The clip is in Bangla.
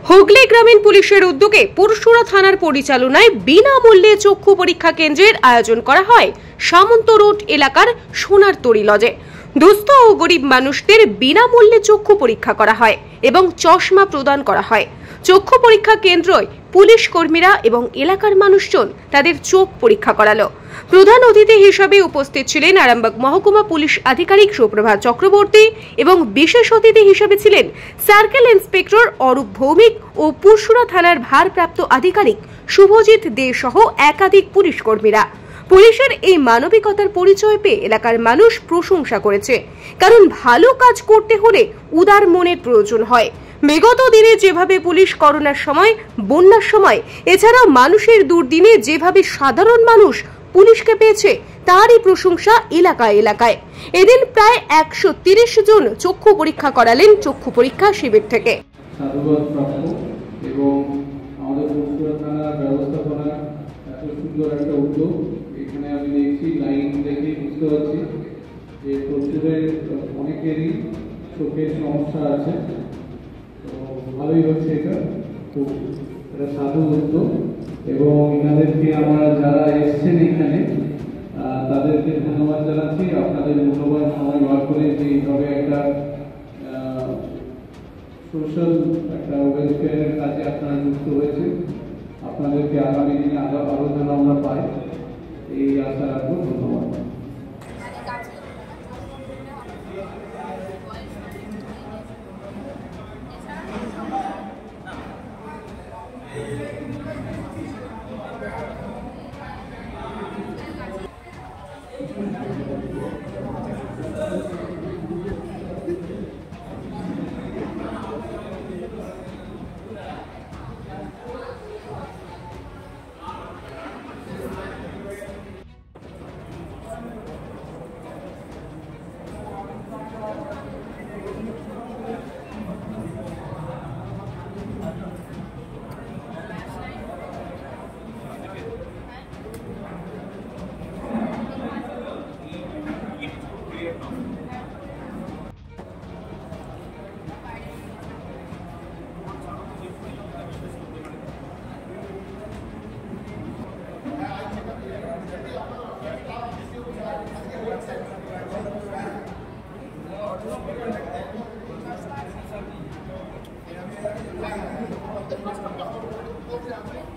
হুগলি গ্রামীণ পুলিশের উদ্যোগে পুরসুরা থানার পরিচালনায় বিনামূল্যে চক্ষু পরীক্ষা কেন্দ্রের আয়োজন করা হয় সামন্ত রোড এলাকার সোনারতরী লজে। দুস্থ ও গরিব মানুষদের বিনামূল্যে চক্ষু পরীক্ষা করা হয় এবং চশমা প্রদান করা হয়। চক্ষু পরীক্ষা কেন্দ্রয় পুলিশ কর্মীরা এবং এলাকার মানুষজন তাদের চোখ পরীক্ষা করালো। প্রধান অতিথি হিসেবে উপস্থিত ছিলেন আরামবাগ মহকুমা পুলিশ আধিকারিক সুপ্রভা চক্রবর্তী এবং বিশেষ অতিথি হিসেবে ছিলেন সার্কেল ইন্সপেক্টর অরূপ ভৌমিক ও পুরসুরা থানার ভারপ্রাপ্ত আধিকারিক শুভজিৎ দে সহ একাধিক পুলিশ কর্মীরা। পুলিশের এই মানবিকতার পরিচয় পেয়ে এলাকার মানুষ প্রশংসা করেছে, কারণ ভালো কাজ করতে হলে উদার মনের প্রয়োজন হয়। বিগত দিনে যেভাবে পুলিশ করোনার সময়, বন্যার সময়, এছাড়াও মানুষের দুর্দিনে যেভাবে সাধারণ মানুষ পুলিশকে পেয়েছে, তারই প্রশংসা এলাকায় এলাকায়। এদিন প্রায় 130 জন চক্ষু পরীক্ষা করালেন চক্ষু পরীক্ষা শিবির থেকে। এবং আমাদের পুরসুরা থানার ব্যবস্থাপনা এত সুন্দর একটা উদ্যোগ। এখানে আমি দেখছি, লাইন দেখে বুঝতে পারছি যে প্রচুরের অনেকেরই চোখের সমস্যা আছে। তো ভালোই হচ্ছে, খুব এটা সাধু উদ্যোগ এবং এনাদেরকে আমরা যারা এসছেন এখানে তাদেরকে ধন্যবাদ জানাচ্ছি। আপনাদের মূল্যবান সময় বার করে যে এইভাবে একটা সোশ্যাল একটা ওয়েলফেয়ারের কাজে আপনারা যুক্ত হয়েছে, আপনাদেরকে আগামী দিনে আরো যেন আমরা পাই এই আশা রাখবো। ধন্যবাদ। Gracias.